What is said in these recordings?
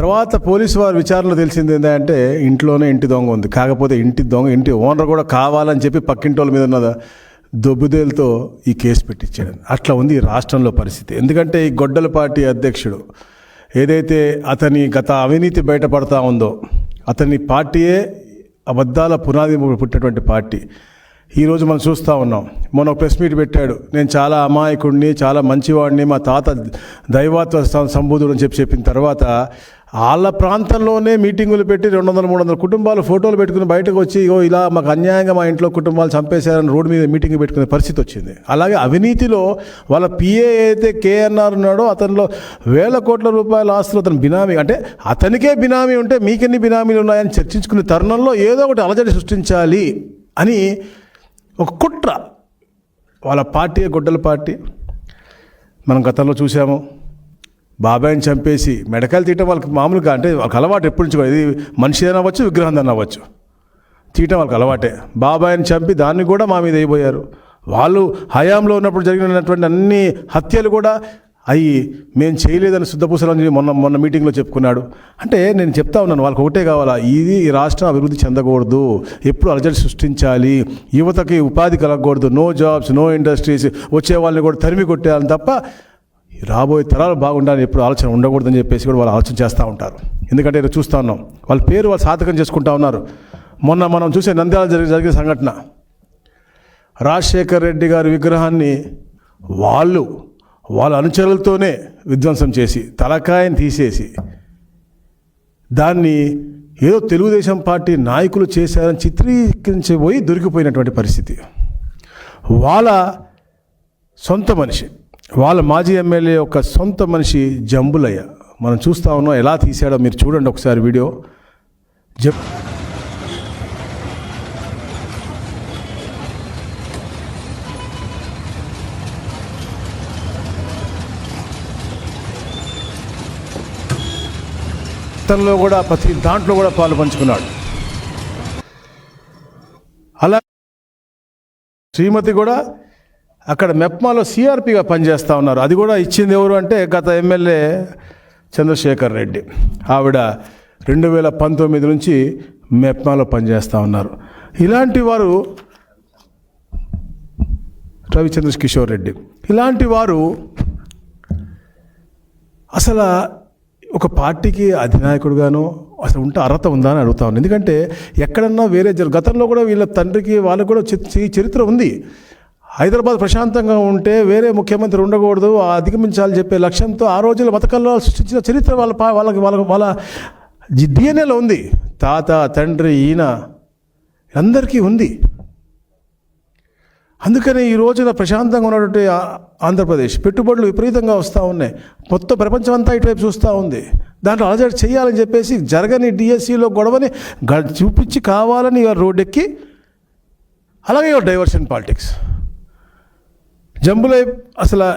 తర్వాత పోలీసు వారి విచారణలో తెలిసింది ఏంటంటే ఇంట్లోనే ఇంటి దొంగ ఉంది. కాకపోతే ఇంటి ఓనర్ కూడా కావాలని చెప్పి పక్కింటి వాళ్ళ మీద ఉన్న దొబ్బుదేలతో ఈ కేసు పెట్టించాడు. అట్లా ఉంది ఈ రాష్ట్రంలో పరిస్థితి. ఎందుకంటే ఈ గొడ్డల పార్టీ అధ్యక్షుడు ఏదైతే అతని గత అవినీతి బయటపడతా ఉందో, అతని పార్టీయే అబద్ధాల పునాది పుట్టినటువంటి పార్టీ. ఈరోజు మనం చూస్తూ ఉన్నాం. మొన్న ఒక ప్రెస్ మీట్ పెట్టాడు, నేను చాలా అమాయకుడిని, చాలా మంచివాడిని, మా తాత దైవత్వ సంబూధుడు అని చెప్పిన తర్వాత వాళ్ళ ప్రాంతంలోనే మీటింగులు పెట్టి 200-300 కుటుంబాలు ఫోటోలు పెట్టుకుని బయటకు వచ్చి ఇలా మాకు అన్యాయంగా మా ఇంట్లో కుటుంబాలు చంపేశారని రోడ్డు మీద మీటింగ్ పెట్టుకునే పరిస్థితి వచ్చింది. అలాగే అవినీతిలో వాళ్ళ పిఏ అయితే కేఎన్ఆర్ ఉన్నాడో అతనిలో వేల కోట్ల రూపాయల ఆస్తులు అతను బినామీ, అంటే అతనికే బినామీ ఉంటే మీకెన్ని బినామీలు ఉన్నాయని చర్చించుకునే తరుణంలో ఏదో ఒకటి అలజడి సృష్టించాలి అని ఒక కుట్ర. వాళ్ళ పార్టీ గొడ్డల పార్టీ. మనం గతంలో చూసాము, బాబాయిని చంపేసి మెడకాయలు తీయటం వాళ్ళకి మామూలుగా, అంటే వాళ్ళకి అలవాటు ఎప్పటి నుంచి. ఇది మనిషి అయినా అవ్వచ్చు, విగ్రహం అయినా అవ్వచ్చు, తీయటం వాళ్ళకి అలవాటే. బాబాయిని చంపి దాన్ని కూడా మా మీద అయిపోయారు. వాళ్ళు హయాంలో ఉన్నప్పుడు జరిగినటువంటి అన్ని హత్యలు కూడా అవి మేము చేయలేదని శుద్ధపూసలని మొన్న మీటింగ్లో చెప్పుకున్నాడు. అంటే నేను చెప్తా ఉన్నాను, వాళ్ళకి ఒకటే కావాలా, ఈ రాష్ట్రం అభివృద్ధి చెందకూడదు, ఎప్పుడు అలజడి సృష్టించాలి, యువతకి ఉపాధి కలగకూడదు, నో జాబ్స్, నో ఇండస్ట్రీస్, వచ్చే వాళ్ళని కూడా తరిమి కొట్టేయాలని తప్ప రాబోయే తరాలు బాగుండాలని ఎప్పుడు ఆలోచన ఉండకూడదని చెప్పేసి కూడా వాళ్ళు ఆలోచన చేస్తూ ఉంటారు. ఎందుకంటే ఇక్కడ చూస్తూ ఉన్నాం, వాళ్ళ పేరు వాళ్ళు సాధకం చేసుకుంటా ఉన్నారు. మొన్న మనం చూసే నంద్యాల జరిగిన సంఘటన, రాజశేఖర్ రెడ్డి గారి విగ్రహాన్ని వాళ్ళ అనుచరులతోనే విధ్వంసం చేసి తలకాయని తీసేసి దాన్ని ఏదో తెలుగుదేశం పార్టీ నాయకులు చేశారని చిత్రీకరించిపోయి దొరికిపోయినటువంటి పరిస్థితి. వాళ్ళ సొంత మనిషి, వాళ్ళ మాజీ ఎమ్మెల్యే యొక్క సొంత మనిషి జంబులయ్య. మనం చూస్తూ ఉన్నాం ఎలా తీసాడో, మీరు చూడండి ఒకసారి వీడియో. తనలో కూడా ప్రతి దాంట్లో కూడా పాలు పంచుకున్నాడు. అలా శ్రీమతి కూడా అక్కడ మెప్మాలో సిఆర్పిగా పనిచేస్తూ ఉన్నారు. అది కూడా ఇచ్చింది ఎవరు అంటే గత ఎమ్మెల్యే చంద్రశేఖర్ రెడ్డి. ఆవిడ 2019 నుంచి మెప్మాలో పనిచేస్తూ ఉన్నారు. ఇలాంటి వారు రవిచంద్ర కిషోర్ రెడ్డి, ఇలాంటి వారు అసలు ఒక పార్టీకి అధినాయకుడుగానో అసలు ఉంటే అర్హత ఉందా అని అడుగుతా ఉన్నాను. ఎందుకంటే ఎక్కడన్నా వేరే గతంలో కూడా వీళ్ళ తండ్రికి వాళ్ళకు కూడా చరిత్ర ఉంది. హైదరాబాద్ ప్రశాంతంగా ఉంటే వేరే ముఖ్యమంత్రి ఉండకూడదు, అధిగమించాలని చెప్పే లక్ష్యంతో ఆ రోజుల్లో బతకల్లో సృష్టించిన చరిత్ర వాళ్ళ డిఎన్ఏలో ఉంది. తాత, తండ్రి, ఈయన అందరికీ ఉంది. అందుకని ఈ రోజున ప్రశాంతంగా ఉన్నటువంటి ఆంధ్రప్రదేశ్ పెట్టుబడులు విపరీతంగా వస్తూ ఉన్నాయి. మొత్తం ప్రపంచం అంతా ఇటువైపు చూస్తూ ఉంది. దాంట్లో అలజడి చేయాలని చెప్పేసి జరగని డిఎస్సిలో గొడవని చూపించి కావాలని రోడ్డెక్కి, అలాగే డైవర్షన్ పాలిటిక్స్. జంబులయ్య అసలు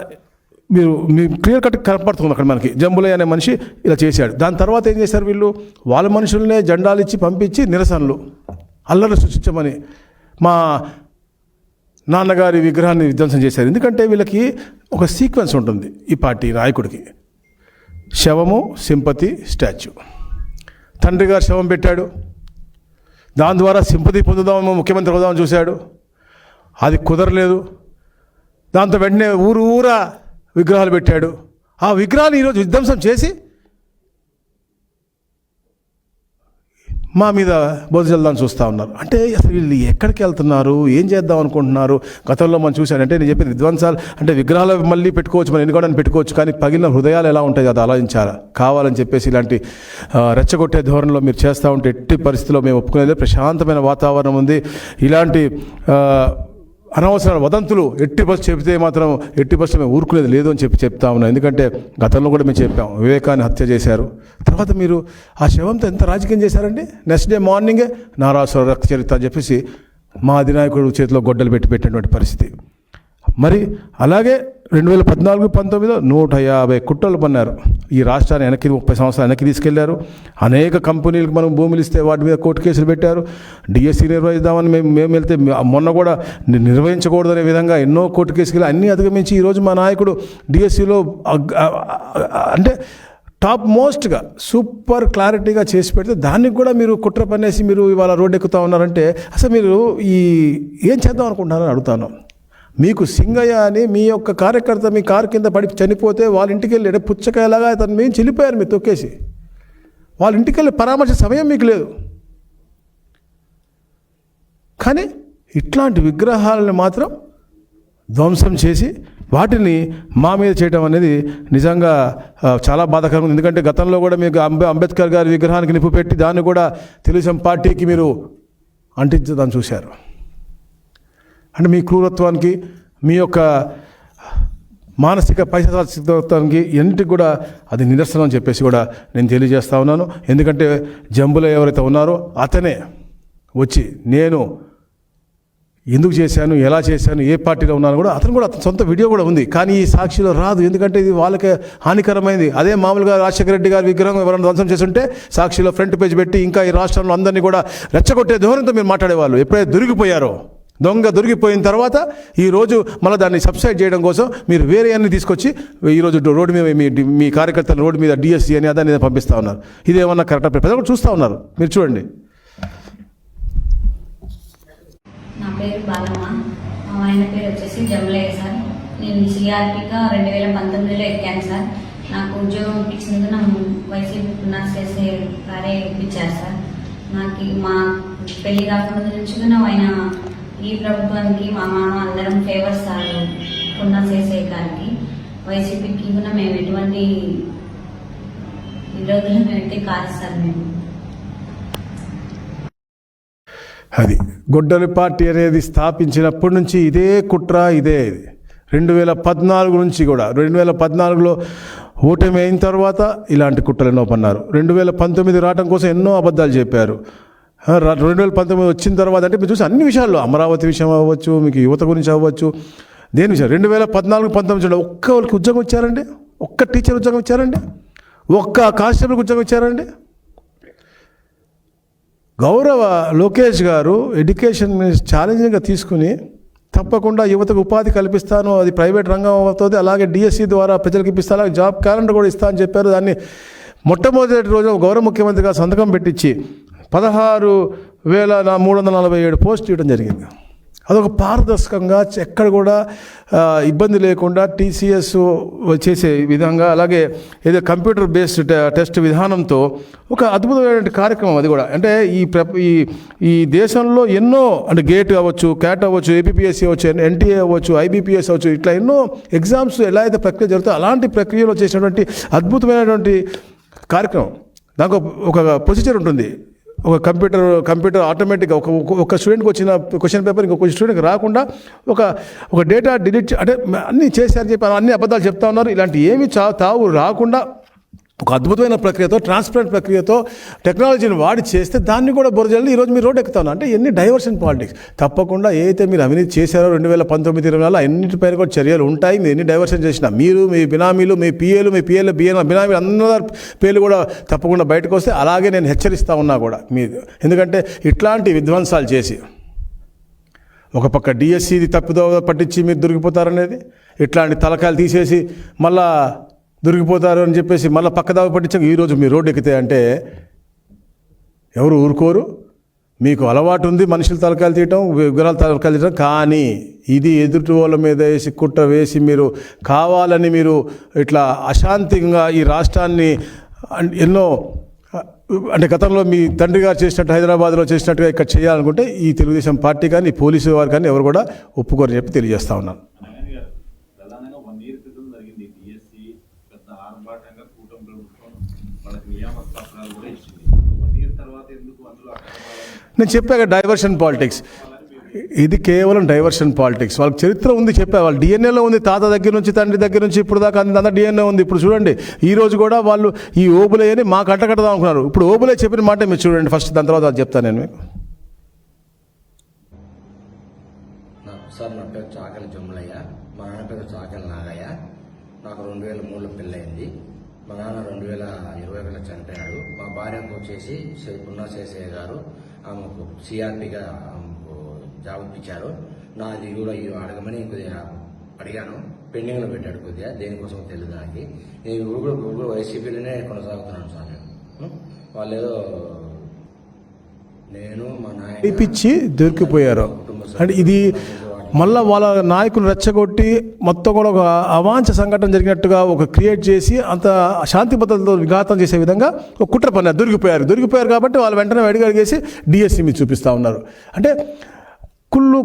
మీరు క్లియర్ కట్ కనపడుతుంది అక్కడ మనకి. జంబులయ్య అనే మనిషి ఇలా చేశాడు. దాని తర్వాత ఏం చేశారు వీళ్ళు, వాళ్ళ మనుషులనే జెండాలు ఇచ్చి పంపించి నిరసనలు, అల్లరి సృష్టించమని మా నాన్నగారి విగ్రహాన్ని విధ్వంసం చేశారు. ఎందుకంటే వీళ్ళకి ఒక సీక్వెన్స్ ఉంటుంది ఈ పార్టీ నాయకుడికి. శవము, సింపతి, స్టాచ్యూ. తండ్రి గారు శవం పెట్టాడు, దాని ద్వారా సింపతి పొందుదామేమో, ముఖ్యమంత్రి అవుదామని చూశాడు, అది కుదరలేదు. దాంతో వెంటనే ఊరా విగ్రహాలు పెట్టాడు. ఆ విగ్రహాలు ఈరోజు విధ్వంసం చేసి మా మీద బోధజల్దాన్ని చూస్తూ ఉన్నారు. అంటే అసలు వీళ్ళు ఎక్కడికి వెళ్తున్నారు, ఏం చేద్దాం అనుకుంటున్నారు? గతంలో మనం చూశానంటే నేను చెప్పిన విధ్వంసాలు అంటే విగ్రహాలు మళ్ళీ పెట్టుకోవచ్చు, మనం ఎన్నుకోవడానికి పెట్టుకోవచ్చు, కానీ పగిలిన హృదయాలు ఎలా ఉంటాయి అది ఆలోచించాలా. కావాలని చెప్పేసి ఇలాంటి రెచ్చగొట్టే ధోరణిలో మీరు చేస్తూ ఉంటే ఎట్టి పరిస్థితిలో మేము ఒప్పుకునేది. ప్రశాంతమైన వాతావరణం ఉంది. ఇలాంటి అనవసర వదంతులు ఎట్టి బస్సు చెబితే మాత్రం ఎట్టి బస్సు మేము ఊరుకునేది లేదు అని చెప్తా ఉన్నాం. ఎందుకంటే గతంలో కూడా మేము చెప్పాం, వివేకాన్ని హత్య చేశారు, తర్వాత మీరు ఆ శవంతో ఎంత రాజకీయం చేశారండి. నెక్స్ట్ డే మార్నింగే నారాసుర రక్త చరిత్ర అని చెప్పేసి మా అధినాయకుడు చేతిలో గొడ్డలు పెట్టినటువంటి పరిస్థితి. మరి అలాగే 2014-19లో 150 కుట్రలు పన్నారు. ఈ రాష్ట్రాన్ని 30 సంవత్సరాలు వెనక్కి తీసుకెళ్లారు. అనేక కంపెనీలకు మనం భూములు ఇస్తే వాటి మీద కోర్టు కేసులు పెట్టారు. డిఎస్సి నిర్వహిద్దామని మేము వెళ్తే మొన్న కూడా నిర్వహించకూడదనే విధంగా ఎన్నో కోర్టు కేసులు అన్నీ అధిగమించి ఈరోజు మా నాయకుడు డిఎస్సిలో అంటే టాప్ మోస్ట్గా సూపర్ క్లారిటీగా చేసి పెడితే దానికి కూడా మీరు కుట్ర పనేసి మీరు ఇవాళ రోడ్డు ఎక్కుతూ ఉన్నారంటే అసలు మీరు ఏం చేద్దాం అనుకుంటున్నారని అడుగుతాను. మీకు సింగయ్య అని మీ యొక్క కార్యకర్త మీ కారు కింద పడి చనిపోతే వాళ్ళ ఇంటికి వెళ్ళి పుచ్చకాయలాగా అతను మేము చెల్లిపోయారు మీరు తొక్కేసి. వాళ్ళ ఇంటికి వెళ్ళి పరామర్శ సమయం మీకు లేదు. కానీ ఇట్లాంటి విగ్రహాలను మాత్రం ధ్వంసం చేసి వాటిని మా మీద చేయడం అనేది నిజంగా చాలా బాధాకరంగా ఉంది. ఎందుకంటే గతంలో కూడా మీకు అంబేద్కర్ గారి విగ్రహానికి నిప్పు పెట్టి దాన్ని కూడా తెలుగుదేశం పార్టీకి మీరు అంటించదాన్ని చూశారు. అంటే మీ క్రూరత్వానికి మీ యొక్క మానసిక పైశాచికత్వానికి ఎన్నిటికి కూడా అది నిదర్శనం అని చెప్పేసి కూడా నేను తెలియజేస్తా ఉన్నాను. ఎందుకంటే జంబులో ఎవరైతే ఉన్నారో అతనే వచ్చి నేను ఎందుకు చేశాను, ఎలా చేశాను, ఏ పార్టీలో ఉన్నాను కూడా అతను సొంత వీడియో కూడా ఉంది. కానీ ఈ సాక్షిలో రాదు. ఎందుకంటే ఇది వాళ్ళకే హానికరమైంది. అదే మామూలుగా రాజశేఖర రెడ్డి గారి విగ్రహం ఎవరైనా ధ్వంసం చేస్తుంటే సాక్షిలో ఫ్రంట్ పేజ్ పెట్టి ఇంకా ఈ రాష్ట్రంలో అందరినీ కూడా రెచ్చగొట్టే ధోరణితో మీరు మాట్లాడేవాళ్ళు. ఎప్పుడైతే దొరికిపోయారో దొంగ దొరికిపోయిన తర్వాత ఈరోజు మళ్ళీ దాన్ని సబ్సైడ్ చేయడం కోసం మీరు వేరే అన్ని తీసుకొచ్చి ఈరోజు రోడ్డు మీద మీ కార్యకర్తలు రోడ్డు మీద డిఎస్సీ అని అదాన్ని పంపిస్తూ ఉన్నారు. ఇదేమన్నా కరెక్టా? ప్రజలు కూడా చూస్తూ ఉన్నారు, మీరు చూడండి. నా పేరు బాలమ్మ, మా ఆయన పేరు వచ్చేసి జమలయ్య సార్. నేను సిఆర్పిగా 2019లో ఎక్కాను సార్. నాకు ఉద్యోగం ఇప్పించినందుకు నా వైసీపీ పునఃసేసే గారే ఇప్పించారు సార్. నాకు మా పెళ్లి కాకముందు నుంచి ఆయన ఈ ప్రభుత్వానికి మా మామ అందరం ఫేవర్ సార్ పునఃసేసే గారికి. వైసీపీకి కూడా మేము ఎటువంటి విరోధులు అయితే కాదు సార్. మేము అది గొడ్డలి పార్టీ అనేది స్థాపించినప్పటి నుంచి ఇదే కుట్ర, ఇదే 2014 నుంచి కూడా 2014లో ఓటమి అయిన తర్వాత ఇలాంటి కుట్రలు ఎన్నో పన్నారు. 2019 రావడం కోసం ఎన్నో అబద్ధాలు చెప్పారు. 2019 వచ్చిన తర్వాత అంటే మీరు చూసి అన్ని విషయాల్లో అమరావతి విషయం అవ్వచ్చు, మీకు యువత గురించి అవ్వచ్చు, దేని విషయం 2014-19 ఒక్క వాళ్ళకి ఉద్యోగం ఇచ్చారండి? ఒక్క టీచర్ ఉద్యోగం ఇచ్చారండి? ఒక్క కానిస్టేబుల్కి ఉద్యోగం ఇచ్చారండి? గౌరవ లోకేష్ గారు ఎడ్యుకేషన్ ఛాలెంజింగ్గా తీసుకుని తప్పకుండా యువతకు ఉపాధి కల్పిస్తాను, అది ప్రైవేట్ రంగం అవుతుంది, అలాగే డిఎస్సి ద్వారా ప్రజలకు ఇప్పిస్తా, అలాగే జాబ్ క్యాలెండర్ కూడా ఇస్తా అని చెప్పారు. దాన్ని మొట్టమొదటి రోజు గౌరవ ముఖ్యమంత్రిగా సంతకం పెట్టించి 16,347 పోస్టులు ఇవ్వడం జరిగింది. అదొక పారదర్శకంగా ఎక్కడ కూడా ఇబ్బంది లేకుండా టీసీఎస్ చేసే విధంగా, అలాగే ఏదో కంప్యూటర్ బేస్డ్ టెస్ట్ విధానంతో ఒక అద్భుతమైన కార్యక్రమం అది కూడా. అంటే ఈ దేశంలో ఎన్నో అంటే గేట్ అవ్వచ్చు, క్యాట్ అవ్వచ్చు, ఏపీపీఎస్సీ అవ్వచ్చు, ఎన్టీఏ అవ్వచ్చు, ఐబీపీఎస్ అవ్వచ్చు, ఇట్లా ఎన్నో ఎగ్జామ్స్ ఎలా అయితే ప్రక్రియ జరుగుతుందో అలాంటి ప్రక్రియలో చేసినటువంటి అద్భుతమైనటువంటి కార్యక్రమం. దానికి ఒక ప్రొసీజర్ ఉంటుంది. ఒక కంప్యూటర్ ఆటోమేటిక్గా ఒక స్టూడెంట్కి వచ్చిన క్వశ్చన్ పేపర్ ఇంకొక స్టూడెంట్కి రాకుండా ఒక డేటా డిలీట్ అంటే అన్నీ చేశారని చెప్పి అన్ని అబద్ధాలు చెప్తా ఉన్నారు. ఇలాంటి ఏమి తావు రాకుండా ఒక అద్భుతమైన ప్రక్రియతో, ట్రాన్స్పరెంట్ ప్రక్రియతో టెక్నాలజీని వాడి చేస్తే దాన్ని కూడా బురజల్లి ఈరోజు మీరు రోడ్డు ఎక్కుతాను అంటే ఎన్ని డైవర్షన్ పాలిటిక్స్. తప్పకుండా ఏదైతే మీరు అవినీతి చేశారో 2019-20 అన్నింటిపైన కూడా చర్యలు ఉంటాయి. మీరు ఎన్ని డైవర్షన్ చేసినా మీరు, మీ బినామీలు, మీ పిఏలు, బినామీలు అందరి పేర్లు కూడా తప్పకుండా బయటకు వస్తే అలాగే నేను హెచ్చరిస్తూ ఉన్నా కూడా మీరు. ఎందుకంటే ఇట్లాంటి విధ్వంసాలు చేసి ఒక పక్క డిఎస్సిది తప్పుదో పట్టించి మీరు దొరికిపోతారనేది, ఇట్లాంటి తలకాయలు తీసేసి మళ్ళా దొరికిపోతారు అని చెప్పేసి మళ్ళీ పక్కదావ పట్టించాక ఈరోజు మీరు రోడ్డు ఎక్కితే అంటే ఎవరు ఊరుకోరు. మీకు అలవాటు ఉంది మనుషుల తలకాయలు తీయటం, విగ్రహాల తలకాయలు తీయటం. కానీ ఇది ఎదుటి వాళ్ళ మీద వేసి కుట్ర వేసి మీరు కావాలని మీరు ఇట్లా అశాంతిగా ఈ రాష్ట్రాన్ని ఎన్నో అంటే గతంలో మీ తండ్రి గారు చేసినట్టు హైదరాబాద్లో చేసినట్టుగా ఇక్కడ చేయాలనుకుంటే ఈ తెలుగుదేశం పార్టీ కానీ ఈ పోలీసు వారు కానీ ఎవరు కూడా ఒప్పుకోరని చెప్పి తెలియజేస్తా ఉన్నాను. నేను చెప్పాక డైవర్షన్ పాలిటిక్స్, ఇది కేవలం డైవర్షన్ పాలిటిక్స్. వాళ్ళకి చరిత్ర ఉంది, చెప్పా. వాళ్ళ డిఎన్ఏలో ఉంది, తాత దగ్గర నుంచి తండ్రి దగ్గర నుంచి ఇప్పుడు దాకా అంత డిఎన్ఏ ఉంది. ఇప్పుడు చూడండి ఈరోజు కూడా వాళ్ళు ఈ ఓబులే అని మాకు కట్టకడదాం అనుకున్నారు. ఇప్పుడు ఓబులే చెప్పిన మాట మీరు చూడండి ఫస్ట్, దాని తర్వాత అది చెప్తాను నేను మీకు. సార్ నా పేరు చాకలి జమలయ్య, మా నాన్న పేరు చాకలి నాగయ్య. నాకు 2003లో పెళ్ళయింది. మా నాన్న 2020లో చనిపోయాడు. మా భార్యకు వచ్చేసి పునఃసేసయ్య గారు ఆమెకు సిఆర్పిగా జాబ్ ఇప్పించారు. నాది కూడా అడగమని కొద్దిగా అడిగాను. పెండింగ్లో పెట్టాడు కొద్దిగా, దేనికోసం తెలియదు నాకు. నేను ఇప్పుడు వైసీపీలోనే కొనసాగుతున్నాను సార్ నేను. వాళ్ళు ఏదో నేను మా నాయన ఇప్పించి దొరికిపోయారు. అంటే ఇది మళ్ళీ వాళ్ళ నాయకులు రెచ్చగొట్టి మొత్తం కూడా ఒక అవాంఛ సంఘటన జరిగినట్టుగా ఒక క్రియేట్ చేసి అంత శాంతి భద్రతలతో విఘాతం చేసే విధంగా ఒక కుట్ర పన్నారు. దొరికిపోయారు కాబట్టి వాళ్ళు వెంటనే అడిగేసి డిఎస్సి మీద చూపిస్తూ ఉన్నారు. అంటే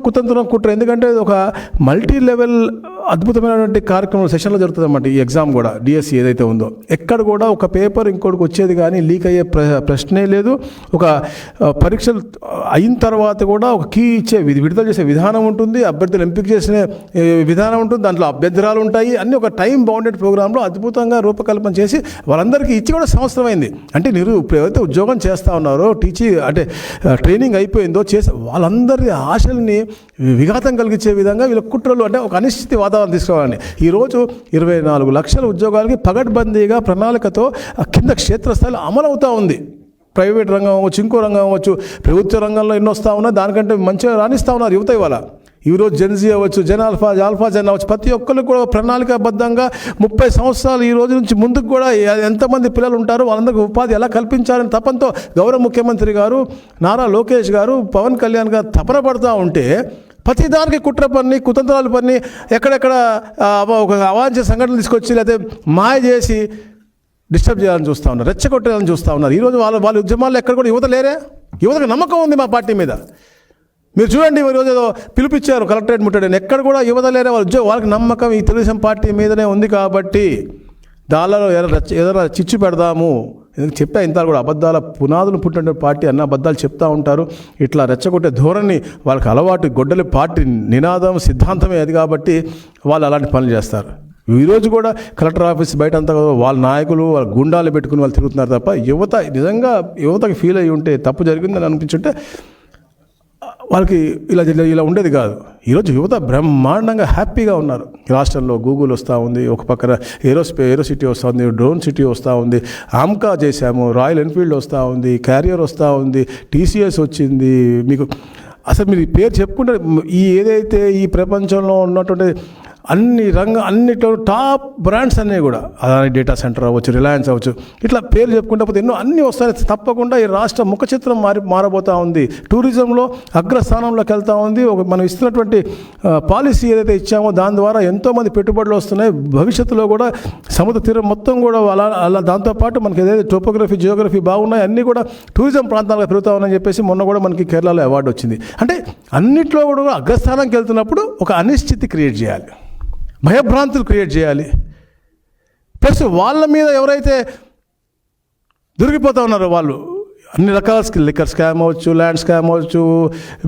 కుతంత్రం కుట్ర. ఎందుకంటే ఒక మల్టీ లెవెల్ అద్భుతమైనటువంటి కార్యక్రమం సెషన్లో జరుగుతుంది అన్నమాట. ఈ ఎగ్జామ్ కూడా డిఎస్సి ఏదైతే ఉందో ఎక్కడ కూడా ఒక పేపర్ ఇంకోటికి వచ్చేది కానీ లీక్ అయ్యే ప్రశ్నే లేదు. ఒక పరీక్షలు అయిన తర్వాత కూడా ఒక కీ ఇచ్చే విడుదల చేసే విధానం ఉంటుంది, అభ్యర్థులు ఎంపిక చేసిన విధానం ఉంటుంది, దాంట్లో అభ్యంతరాలు ఉంటాయి. అన్నీ ఒక టైం బౌండెడ్ ప్రోగ్రాంలో అద్భుతంగా రూపకల్పన చేసి వాళ్ళందరికీ ఇచ్చి కూడా సంవత్సరం అయింది. అంటే మీరు ఇప్పుడు ఎవరైతే ఉద్యోగం చేస్తూ ఉన్నారో అంటే ట్రైనింగ్ అయిపోయిందో చేసే వాళ్ళందరి ఆశల్ని విఘాతం కలిగించే విధంగా వీళ్ళ కుట్రలు, అంటే ఒక అనిశ్చితి వాతావరణం తీసుకోవాలని ఈరోజు 24 లక్షల ఉద్యోగాలకి పగడ్బందీగా ప్రణాళికతో కింద క్షేత్రస్థాయిలో అమలవుతూ ఉంది. ప్రైవేట్ రంగం అవ్వచ్చు, ఇంకో రంగం అవ్వచ్చు, ప్రభుత్వ రంగంలో ఎన్నో వస్తూ ఉన్నాయి. దానికంటే మంచిగా రాణిస్తూ ఉన్నారు యువత. ఇవాళ ఈరోజు జెన్జీ అవ్వచ్చు, ఆల్ఫా జెన్ అవ్వచ్చు, ప్రతి ఒక్కరికి కూడా ప్రణాళికాబద్ధంగా 30 సంవత్సరాలు ఈ రోజు నుంచి ముందుకు కూడా ఎంతమంది పిల్లలు ఉంటారో వాళ్ళందరికీ ఉపాధి ఎలా కల్పించాలని తపంతో గౌరవ ముఖ్యమంత్రి గారు నారా లోకేష్ గారు, పవన్ కళ్యాణ్ గారు తపన పడుతూ ఉంటే ప్రతిదానికి కుట్ర పన్ని, కుతంత్రాలు పన్ని, ఎక్కడెక్కడ ఒక అవాంఛ సంఘటనలు తీసుకొచ్చి లేకపోతే మాయ చేసి డిస్టర్బ్ చేయాలని చూస్తూ ఉన్నారు, రెచ్చగొట్టాలని చూస్తూ ఉన్నారు. ఈరోజు వాళ్ళ ఉద్యమాల్లో ఎక్కడ కూడా యువత లేరే. యువతకు నమ్మకం ఉంది మా పార్టీ మీద. మీరు చూడండి, ఈరోజు ఏదో పిలిపించారు కలెక్టరేట్ ముట్టడని, ఎక్కడ కూడా యువత లేరే. వాళ్ళకి నమ్మకం ఈ తెలుగుదేశం పార్టీ మీదనే ఉంది. కాబట్టి దానిలో ఏదైనా చిచ్చు పెడదాము ఎందుకు చెప్పా. ఇంత కూడా అబద్ధాల పునాదులు పుట్టిన పార్టీ అన్న అబద్ధాలు చెప్తూ ఉంటారు. ఇట్లా రెచ్చగొట్టే ధోరణి వాళ్ళకి అలవాటు. గొడ్డలి పార్టీ నినాదం సిద్ధాంతమే అది. కాబట్టి వాళ్ళు అలాంటి పనులు చేస్తారు. ఈరోజు కూడా కలెక్టర్ ఆఫీస్ బయట అంతా వాళ్ళ నాయకులు వాళ్ళ గుండాలు పెట్టుకుని వాళ్ళు తిరుగుతున్నారు తప్ప యువత నిజంగా యువతకి ఫీల్ అయ్యి ఉంటే, తప్పు జరిగిందని అనిపించుంటే వాళ్ళకి ఇలా ఉండేది కాదు. ఈరోజు యువత బ్రహ్మాండంగా హ్యాపీగా ఉన్నారు. రాష్ట్రంలో గూగుల్ వస్తూ ఉంది, ఒక పక్కన ఏరో సిటీ వస్తూ ఉంది, డ్రోన్ సిటీ వస్తూ ఉంది, ఆమ్కా చేశాము, రాయల్ ఎన్ఫీల్డ్ వస్తూ ఉంది, క్యారియర్ వస్తూ ఉంది, టీసీఎస్ వచ్చింది. మీకు అసలు మీరు ఈ పేరు చెప్పుకుంటే ఏదైతే ఈ ప్రపంచంలో ఉన్నటువంటి అన్నిట్లో టాప్ బ్రాండ్స్ అన్నీ కూడా అదాని డేటా సెంటర్ అవ్వచ్చు, రిలయన్స్ అవ్వచ్చు, ఇట్లా పేరు చెప్పుకుంటే పోతే ఎన్నో అన్నీ వస్తాయి. తప్పకుండా ఈ రాష్ట్ర ముఖ చిత్రం మారబోతూ ఉంది. టూరిజంలో అగ్రస్థానంలోకి వెళ్తూ ఉంది. మనం ఇస్తున్నటువంటి పాలసీ ఏదైతే ఇచ్చామో దాని ద్వారా ఎంతోమంది పెట్టుబడులు వస్తున్నాయి. భవిష్యత్తులో కూడా సముద్ర తీరం మొత్తం కూడా అలా దాంతోపాటు మనకి ఏదైతే టోపోగ్రఫీ, జియోగ్రఫీ బాగున్నాయి, అన్నీ కూడా టూరిజం ప్రాంతాలుగా పెరుగుతా ఉన్నాయని చెప్పేసి మొన్న కూడా మనకి కేరళలో అవార్డు వచ్చింది. అంటే అన్నిట్లో కూడా అగ్రస్థానానికి వెళ్తున్నప్పుడు ఒక అనిశ్చితి క్రియేట్ చేయాలి, భయభ్రాంతులు క్రియేట్ చేయాలి. ప్లస్ వాళ్ళ మీద ఎవరైతే దొరికిపోతూ ఉన్నారో వాళ్ళు అన్ని రకాల లిక్కర్ స్కామ్ అవ్వచ్చు, ల్యాండ్ స్కామ్ అవ్వచ్చు,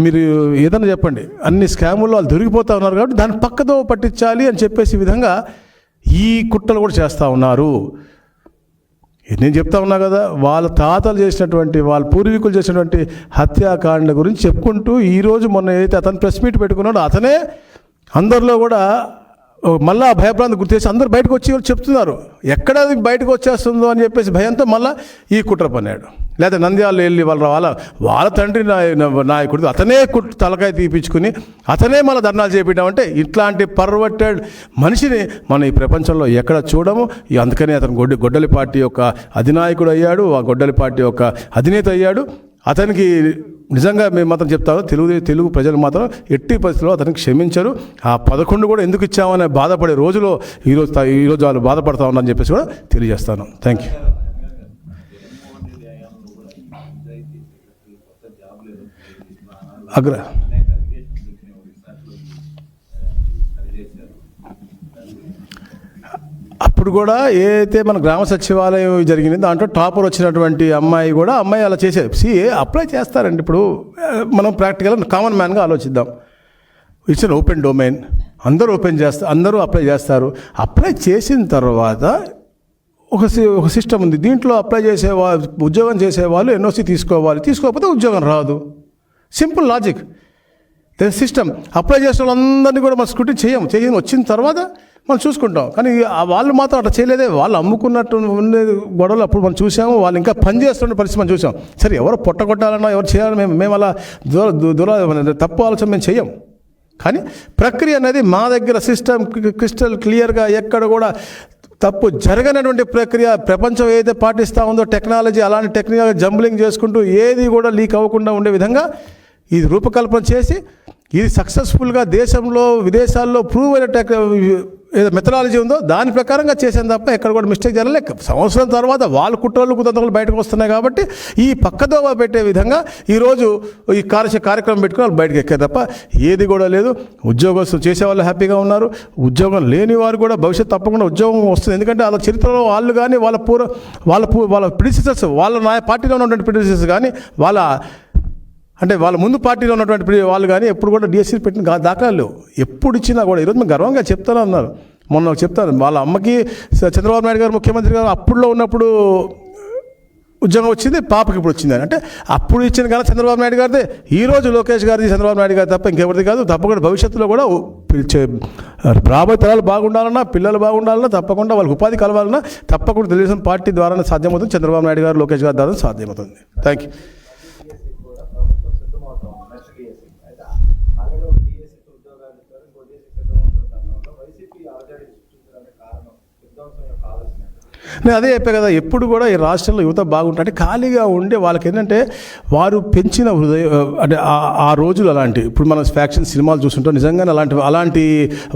మీరు ఏదైనా చెప్పండి, అన్ని స్కాముల్లో వాళ్ళు దొరికిపోతూ ఉన్నారు. కాబట్టి దాన్ని పక్కదో పట్టించాలి అని చెప్పేసి విధంగా ఈ కుట్రలు కూడా చేస్తూ ఉన్నారు. నేను చెప్తా ఉన్నా కదా, వాళ్ళ తాతలు చేసినటువంటి, వాళ్ళ పూర్వీకులు చేసినటువంటి హత్యాకాండ గురించి చెప్పుకుంటూ ఈరోజు మొన్న ఏదైతే అతను ప్రెస్ మీట్ పెట్టుకున్నాడో అతనే అందరిలో కూడా మళ్ళీ ఆ భయభ్రాంతి గుర్తేసి అందరూ బయటకు వచ్చి చెప్తున్నారు. ఎక్కడ అది బయటకు వచ్చేస్తుందో అని చెప్పేసి భయంతో మళ్ళీ ఈ కుట్ర పన్నాడు. లేదా నంద్యాలలో వెళ్ళి వాళ్ళ తండ్రి నాయకుడు అతనే తలకాయ తీపించుకుని అతనే మళ్ళీ ధర్నాలు చేపించామంటే ఇట్లాంటి పర్వర్టెడ్ మనిషిని మనం ఈ ప్రపంచంలో ఎక్కడ చూడము. అందుకనే అతను గొడ్డలి పార్టీ యొక్క అధినాయకుడు అయ్యాడు, ఆ గొడ్డలి పార్టీ యొక్క అధినేత అయ్యాడు. అతనికి నిజంగా మేము మాత్రం చెప్తాను, తెలుగు ప్రజలు మాత్రం ఎట్టి పరిస్థితుల్లో అతనికి క్షమించరు. ఆ 11 కూడా ఎందుకు ఇచ్చామనే బాధపడే రోజులో ఈరోజు వాళ్ళు బాధపడతా ఉన్నారని చెప్పేసి కూడా తెలియజేస్తాను. Thank you. అప్పుడు కూడా ఏదైతే మన గ్రామ సచివాలయం జరిగింది దాంట్లో టాపర్ వచ్చినటువంటి అమ్మాయి అలా చేసేది. అప్లై చేస్తారండి. ఇప్పుడు మనం ప్రాక్టికల్గా కామన్ మ్యాన్గా ఆలోచిద్దాం. ఇట్స్ అన్ ఓపెన్ డొమైన్, అందరూ అప్లై చేస్తారు. అప్లై చేసిన తర్వాత ఒక సిస్టమ్ ఉంది. దీంట్లో అప్లై ఉద్యోగం చేసేవాళ్ళు ఎన్ఓసి తీసుకోకపోతే ఉద్యోగం రాదు. Simple logic. సిస్టమ్. అప్లై చేసిన వాళ్ళందరినీ కూడా మనం స్క్రూటినీ చేయము. వచ్చిన తర్వాత మనం చూసుకుంటాం. కానీ వాళ్ళు మాత్రం అట్లా చేయలేదే. వాళ్ళు అమ్ముకున్నట్టు ఉండే గొడవలు అప్పుడు మనం చూసాము. వాళ్ళు ఇంకా పనిచేస్తున్న పరిస్థితి మనం చూసాం. సరే, ఎవరు పొట్టగొట్టాలన్నా ఎవరు చేయాలన్నా మేము అలా తప్పు ఆలోచన మేము చెయ్యం. కానీ ప్రక్రియ అనేది మా దగ్గర సిస్టమ్ క్రిస్టల్ క్లియర్గా ఎక్కడ కూడా తప్పు జరగనటువంటి ప్రక్రియ ప్రపంచం ఏదైతే పాటిస్తూ ఉందో టెక్నాలజీ అలాంటి టెక్నికల్ జంబ్లింగ్ చేసుకుంటూ ఏది కూడా లీక్ అవ్వకుండా ఉండే విధంగా ఇది రూపకల్పన చేసి ఇది సక్సెస్ఫుల్గా దేశంలో విదేశాల్లో ప్రూవ్ అయిన ఏదో మెథడాలజీ ఉందో దాని ప్రకారంగా చేసాను తప్ప ఎక్కడ కూడా మిస్టేక్ జరగలేక సంవత్సరం తర్వాత వాళ్ళ కుట్రలు కుతంత్రాలు బయటకు వస్తున్నాయి కాబట్టి ఈ పక్కదోవ పెట్టే విధంగా ఈరోజు ఈ కార్యక్రమం పెట్టుకుని వాళ్ళు బయటకు ఎక్కారు తప్ప ఏది కూడా లేదు. ఉద్యోగస్తులు చేసేవాళ్ళు హ్యాపీగా ఉన్నారు, ఉద్యోగం లేని వారు కూడా భవిష్యత్తు తప్పకుండా ఉద్యోగం వస్తుంది. ఎందుకంటే వాళ్ళ చరిత్రలో వాళ్ళు కానీ వాళ్ళ ప్రిడిసెసర్స్ వాళ్ళ పార్టీలో ఉన్నటువంటి ప్రిడిసెసర్స్ కానీ వాళ్ళ ముందు పార్టీలో ఉన్నటువంటి వాళ్ళు కానీ ఎప్పుడు కూడా డిఎస్సీ పెట్టిన దాఖలాలు లేవు. ఎప్పుడు ఇచ్చినా కూడా ఈరోజు మేము గర్వంగా చెప్తాను అన్నారు. మొన్న చెప్తాను వాళ్ళ అమ్మకి చంద్రబాబు నాయుడు గారు ముఖ్యమంత్రి గారు అప్పుడులో ఉన్నప్పుడు ఉద్యోగం వచ్చింది, పాపకి ఇప్పుడు వచ్చింది అంటే అప్పుడు ఇచ్చిన కానీ చంద్రబాబు నాయుడు గారిదే. ఈరోజు లోకేష్ గారిది చంద్రబాబు నాయుడు గారు తప్ప ఇంకెవరిది కాదు. తప్పకుండా భవిష్యత్తులో కూడా రాబోయే తరాలు బాగుండాలన్నా, పిల్లలు బాగుండాలన్నా, తప్పకుండా వాళ్ళకి ఉపాధి కలవాలన్నా తప్పకుండా తెలుగుదేశం పార్టీ ద్వారానే సాధ్యమవుతుంది. చంద్రబాబు నాయుడు గారు లోకేష్ గారి ద్వారా సాధ్యమవుతుంది. Thank you. నేను అదే చెప్పే కదా, ఎప్పుడు కూడా ఈ రాష్ట్రంలో యువత బాగుంటుంది అంటే ఖాళీగా ఉండే వాళ్ళకి ఏంటంటే వారు పెంచిన అంటే ఆ రోజులు అలాంటి. ఇప్పుడు మనం ఫ్యాక్షన్ సినిమాలు చూస్తుంటాం, నిజంగానే అలాంటి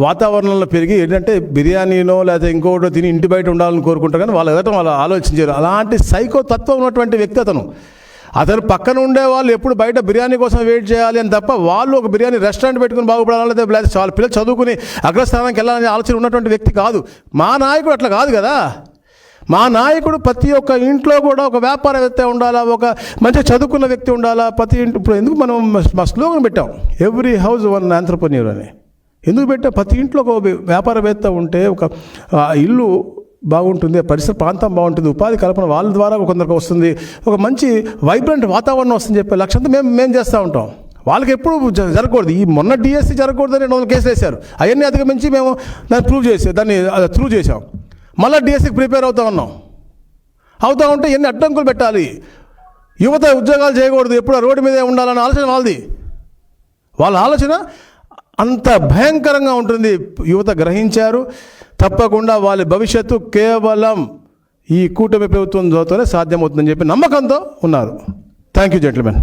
వాతావరణంలో పెరిగి ఏంటంటే బిర్యానీనో లేకపోతే ఇంకోటో తిని ఇంటి బయట ఉండాలని కోరుకుంటారు, కానీ వాళ్ళు ఎదటం వాళ్ళు ఆలోచించారు. అలాంటి సైకో తత్వం ఉన్నటువంటి వ్యక్తి అతను పక్కన ఉండే వాళ్ళు ఎప్పుడు బయట బిర్యానీ కోసం వెయిట్ చేయాలి అని తప్ప వాళ్ళు ఒక బిర్యానీ రెస్టారెంట్ పెట్టుకుని బాగుపడాలి లేదా వాళ్ళ పిల్లలు చదువుకుని అగ్రస్థానానికి వెళ్ళాలని ఆలోచన ఉన్నటువంటి వ్యక్తి కాదు. మా నాయకుడు అట్లా కాదు కదా. మా నాయకుడు ప్రతి ఒక్క ఇంట్లో కూడా ఒక వ్యాపారవేత్త ఉండాలా, ఒక మంచిగా చదువుకున్న వ్యక్తి ఉండాలా. ప్రతి ఇంటి ఇప్పుడు ఎందుకు మనం మా స్లోగన్ పెట్టాం, ఎవ్రీ హౌస్ వన్ ఆంట్రప్రెన్యూర్ అని. ఎందుకు పెట్టాం? ప్రతి ఇంట్లో ఒక వ్యాపారవేత్త ఉంటే ఒక ఇల్లు బాగుంటుంది, పరిసర ప్రాంతం బాగుంటుంది, ఉపాధి కల్పన వాళ్ళ ద్వారా కొందరికి వస్తుంది, ఒక మంచి వైబ్రెంట్ వాతావరణం వస్తుందని చెప్పే లక్ష్యంతో మేము చేస్తూ ఉంటాం. వాళ్ళకి ఎప్పుడు జరగకూడదు. ఈ మొన్న డిఎస్సీ జరగకూడదని 200 కేసులు వేశారు. అవన్నీ అధిగమించి మేము దాన్ని ప్రూవ్ చేసాం. మళ్ళీ డిఎస్సీకి ప్రిపేర్ అవుతూ ఉంటే ఎన్ని అడ్డంకులు పెట్టాలి. యువత ఉద్యోగాలు చేయకూడదు, ఎప్పుడు రోడ్డు మీదే ఉండాలన్న ఆలోచన వాళ్ళది. వాళ్ళ ఆలోచన అంత భయంకరంగా ఉంటుంది. యువత గ్రహించారు. తప్పకుండా వాళ్ళ భవిష్యత్తు కేవలం ఈ కూటమి ప్రభుత్వం ద్వారానే సాధ్యమవుతుందని చెప్పి నమ్మకంతో ఉన్నారు. Thank you gentlemen.